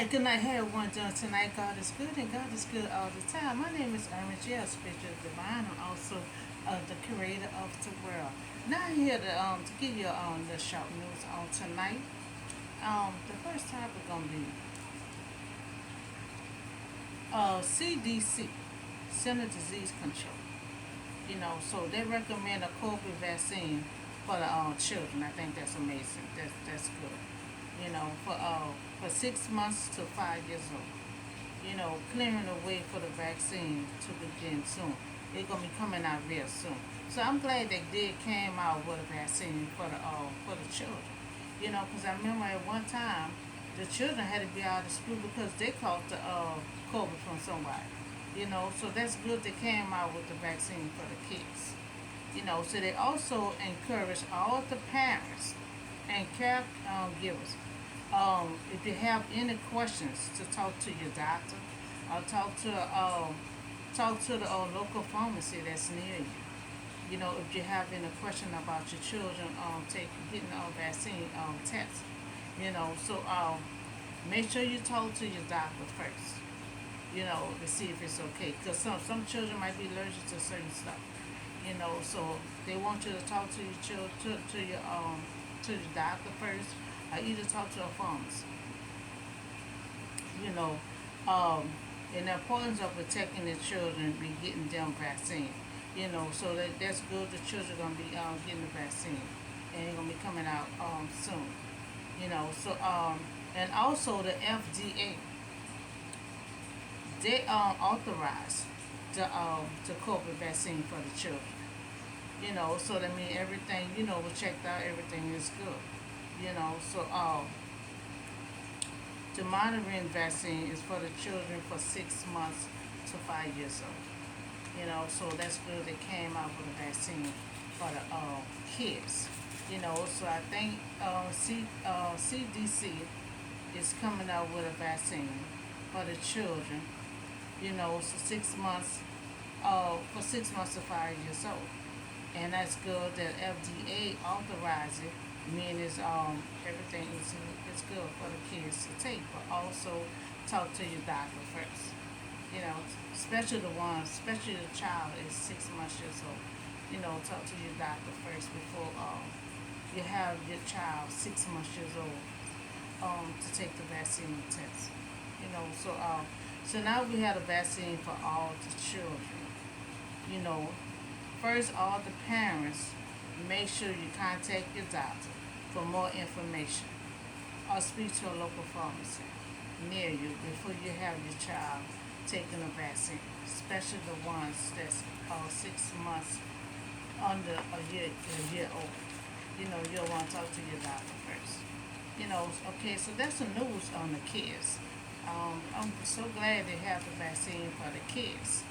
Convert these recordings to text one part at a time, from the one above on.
good night. Hey everyone doing tonight. God is good and God is good all the time. My name is Irma J. Spiritual Divine. I'm also the creator of the world. Now I'm here to give you the short news on tonight. The first topic gonna be CDC, Center Disease Control. So they recommend a COVID vaccine for the children. I think that's amazing. That's good. For 6 months to 5 years old. Clearing the way for the vaccine to begin soon. It's gonna be coming out real soon. So I'm glad they did came out with a vaccine for the children. Because I remember at one time the children had to be out of school because they caught the COVID from somebody. So that's good they came out with the vaccine for the kids. So they also encourage all the parents and caregivers. If you have any questions, to talk to your doctor, or talk to the local pharmacy that's near you. If you have any question about your children getting a vaccine test. Make sure you talk to your doctor first. To see if it's okay, because some children might be allergic to certain stuff. So they want you to talk to your children to your doctor first, or either talk to a pharmacist. You know, and the importance of protecting the children, be getting them vaccine. So that's good. The children gonna be getting the vaccine, and it's gonna be coming out soon. And also the FDA, they authorize the COVID vaccine for the children. So that means everything was checked out. Everything is good. The monitoring vaccine is for the children for 6 months to 5 years old. So that's good. They came out with a vaccine for the kids. So I think CDC is coming out with a vaccine for the children. So 6 months, for 6 months to 5 years old, and that's good that FDA authorizes it. Meaning everything is good for the kids to take, but also talk to your doctor first. Especially especially the child is 6 months years old. Talk to your doctor first before you have your child 6 months years old to take the vaccine test. So now we have a vaccine for all the children. You know, First, all the parents, make sure you contact your doctor for more information or speak to a local pharmacy near you before you have your child taking a vaccine, especially the ones that's 6 months under a year old. You'll want to talk to your doctor first. Okay, so that's the news on the kids. I'm so glad they have the vaccine for the kids,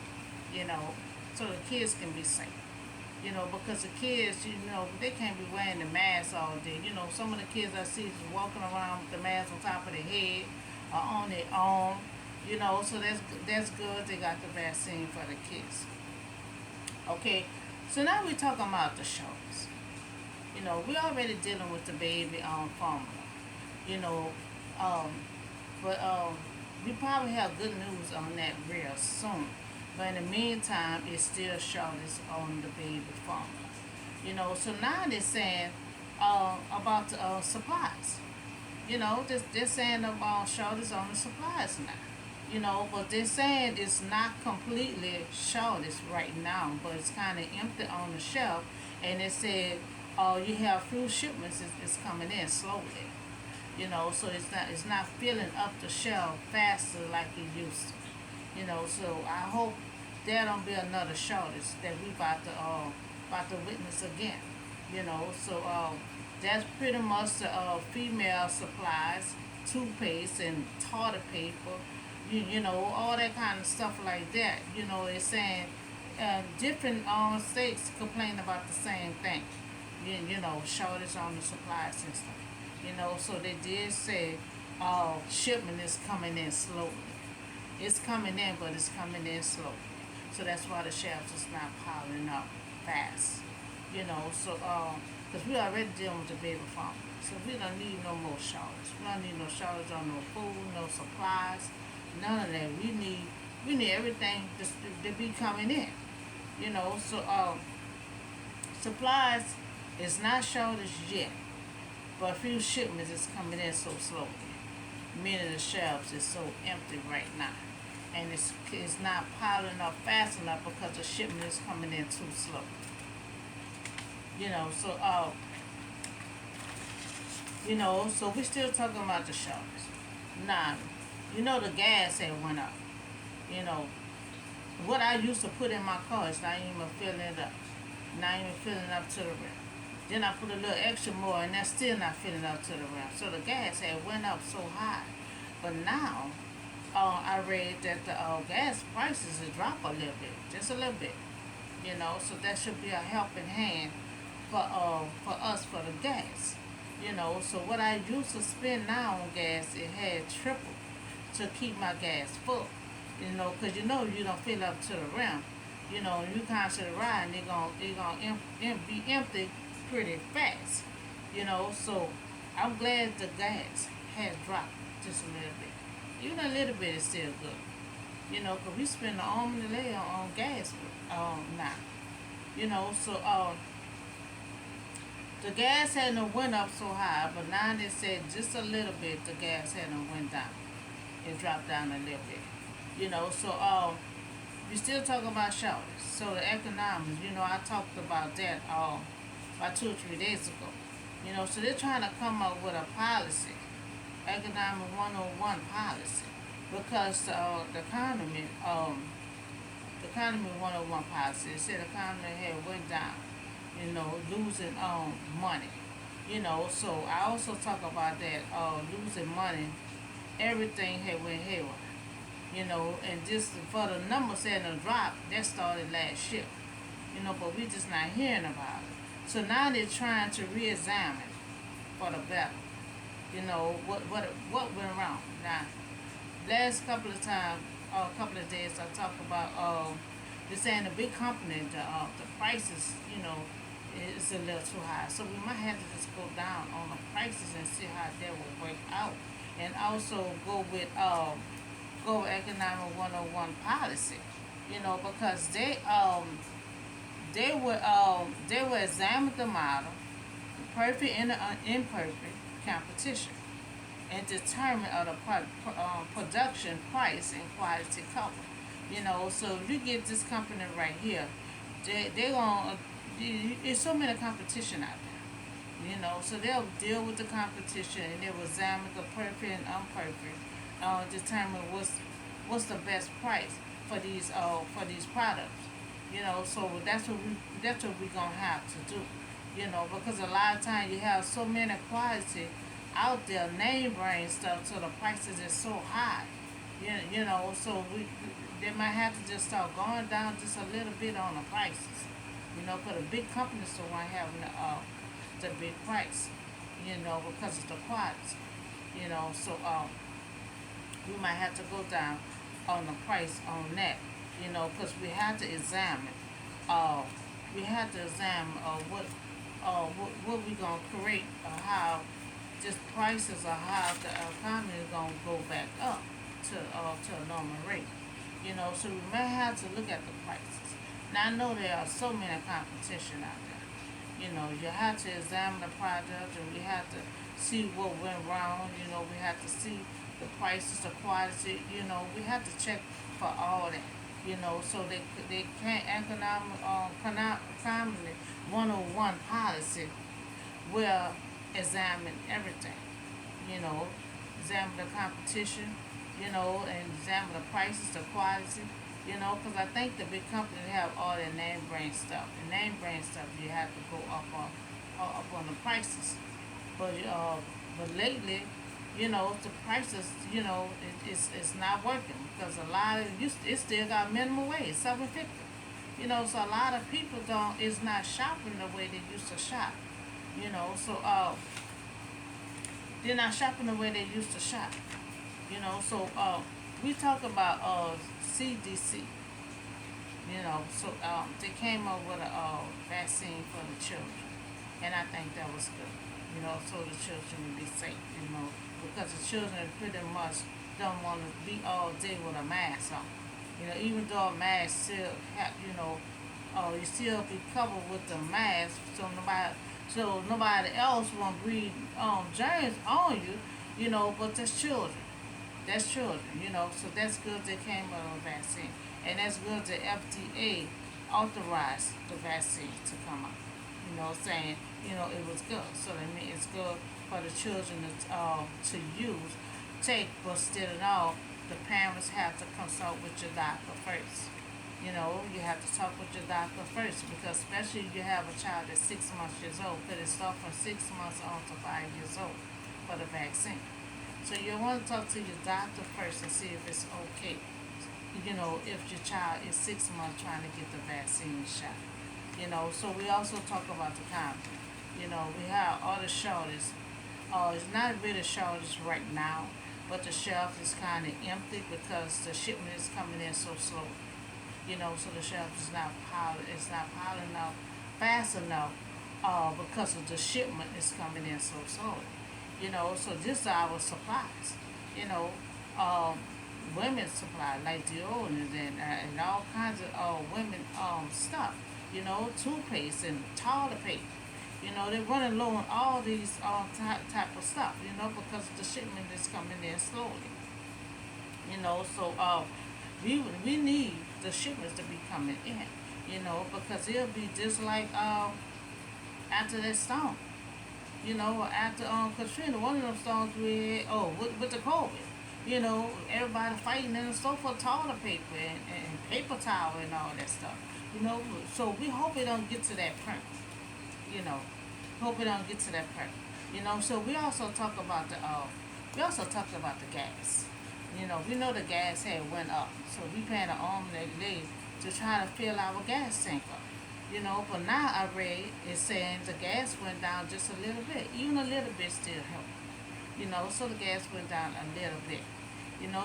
you know, so the kids can be safe. Because the kids, they can't be wearing the mask all day. Some of the kids I see is walking around with the mask on top of their head or on their arm. So that's good. They got the vaccine for the kids. Okay, so now we're talking about the shoulders. We're already dealing with the baby formula. You know, um, but we probably have good news on that real soon. But in the meantime, it's still shortage on the baby formula. So now they're saying about the supplies. They're saying about shortage on the supplies now. But they're saying it's not completely shortage right now, but it's kind of empty on the shelf. And they said you have few shipments is coming in slowly. So it's not filling up the shelf faster like it used to. So I hope there don't be another shortage that we about to witness again. That's pretty much the female supplies, toothpaste and toilet paper, all that kind of stuff like that. It's saying different states complain about the same thing. Shortage on the supplies and stuff. So they did say shipment is coming in slowly. It's coming in, but it's coming in slowly. So that's why the shelves is not piling up fast. Because we already dealing with the baby formula. So we don't need no more shortage. We don't need no shortage on no food, no supplies, none of that. We need everything to be coming in. So supplies is not shortage yet, but a few shipments is coming in so slowly. Many of the shelves is so empty right now, and it's not piling up fast enough because the shipment is coming in too slow. So so we still talking about the shortage. Now, the gas had went up. You know, what I used to put in my car is not even filling it up. Not even filling up to the rim. Then I put a little extra more and that's still not filling up to the rim. So the gas had went up so high. But now, I read that the gas prices have dropped a little bit. Just a little bit. So that should be a helping hand for us for the gas. So what I used to spend now on gas, it had tripled to keep my gas full. Because you don't fill up to the rim. You constantly riding, it gonna be empty pretty fast. So I'm glad the gas has dropped just a little bit. Even a little bit is still good. Because we spend an arm and a leg on gas now. So the gas hadn't went up so high, but now they said just a little bit the gas hadn't went down. It dropped down a little bit. So we still talking about shortage. So the economics, I talked about that about 2 or 3 days ago. So they're trying to come up with a policy, economic 101 policy, because the economy 101 policy, it said the economy had went down, losing money. So I also talk about that, losing money, everything had went haywire. And just for the numbers having a drop, that started last year. But we just not hearing about it. So now they're trying to re-examine for the better. What went wrong. Now, last couple of times, a couple of days, I talked about they're saying the big company, the prices, is a little too high. So we might have to just go down on the prices and see how that will work out, and also go with economic 101 policy. Because they will examine the model, perfect and imperfect competition, and determine of the production price and quality cover. So if you get this company right here, they gonna there's so many competition out there. So they'll deal with the competition and they will examine the perfect and imperfect, determine what's the best price for these products. So that's what we gonna have to do. Because a lot of times you have so many quality out there, name brand stuff, so the prices is so high. So they might have to just start going down just a little bit on the prices. For the big companies to want having the big price. Because of the quality. So we might have to go down on the price on that. Because we have to examine. What we gonna create, how just prices or how the economy is gonna go back up to a normal rate. So we may have to look at the prices. Now I know there are so many competition out there. You have to examine the product and we have to see what went wrong. We have to see the prices, the quality. We have to check for all that. So they can't economy 101 policy will examine everything. Examine the competition, and examine the prices, the quality, because I think the big companies have all their name brand stuff. The name brand stuff, you have to go up on the prices. But lately, the prices, it's not working because a lot of it still got minimum wage, $7.50. So a lot of people is not shopping the way they used to shop. So they're not shopping the way they used to shop. So we talk about CDC. So they came up with a vaccine for the children, and I think that was good. so the children will be safe, because the children pretty much don't want to be all day with a mask on. Even though a mask still have, you still be covered with the mask, so nobody else won't breathe germs on you, but that's children. That's children, so that's good they came out of the vaccine. And that's good the FDA authorized the vaccine to come out, saying, it was good. So that means it's good for the children to use, take, but still in all, the parents have to consult with your doctor first. You have to talk with your doctor first, because especially if you have a child that's 6 months years old, because it starts from 6 months on to 5 years old for the vaccine. So you want to talk to your doctor first and see if it's okay. If your child is 6 months trying to get the vaccine shot. So we also talk about the condom. We have all the shortages. It's not really shortage right now, but the shelf is kind of empty because the shipment is coming in so slow. So the shelf is not piling. It's not piling up fast enough because of the shipment is coming in so slowly. So this are our supplies. You know, um, women's supply like deodorant and all kinds of women stuff. Toothpaste and toilet paper. They're running low on all these type of stuff. Because the shipment is coming in slowly. So we need the shipments to be coming in. Because it'll be just like after that storm. After Katrina, one of them storms we had, with the COVID. Everybody fighting and so for toilet paper and paper towel and all that stuff. So we hope it don't get to that point. You know, hope it don't get to that point. So we also talk about the gas. We know the gas had went up, so we paying an arm and a leg to try to fill our gas tank up. But now I read it's saying the gas went down just a little bit. Even a little bit still helped. So the gas went down a little bit.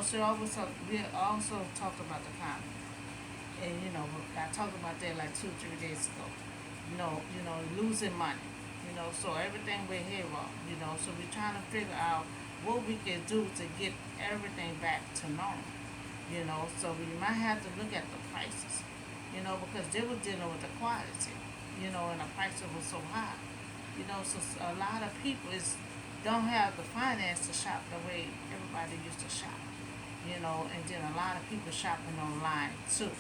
So we also talked about the economy. And I talked about that like 2, 3 days ago. Losing money. So everything we're here on. So we're trying to figure out what we can do to get everything back to normal. So we might have to look at the prices. Because they were dealing with the quality. And the prices were so high. So a lot of people don't have the finance to shop the way everybody used to shop. And then a lot of people shopping online too.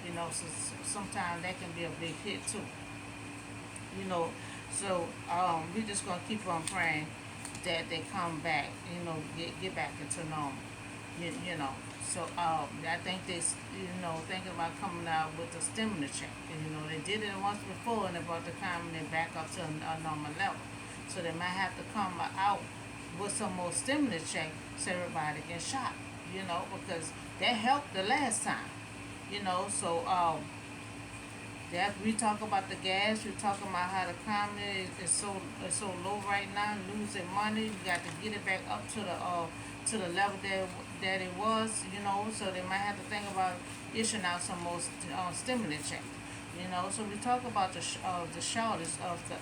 So sometimes that can be a big hit too. So we just gonna keep on praying that they come back, get back into normal. So I think they, thinking about coming out with a stimulus check. They did it once before and they brought the economy back up to a normal level. So they might have to come out with some more stimulus check so everybody can shop. Because that helped the last time. So that we talk about the gas, we talk about how the economy is so low right now, losing money. You got to get it back up to the level that it was. So they might have to think about issuing out some more stimulus checks. So we talk about the shortage of the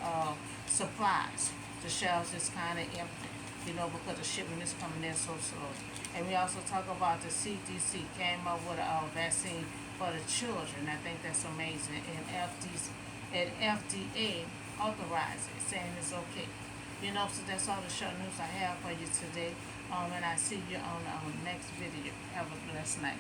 supplies. The shelves is kind of empty. Because the shipment is coming in so slow. And we also talk about the CDC came up with a vaccine for the children. I think that's amazing. And FDA authorizes it, saying it's okay. So that's all the short news I have for you today. And I see you on the next video. Have a blessed night.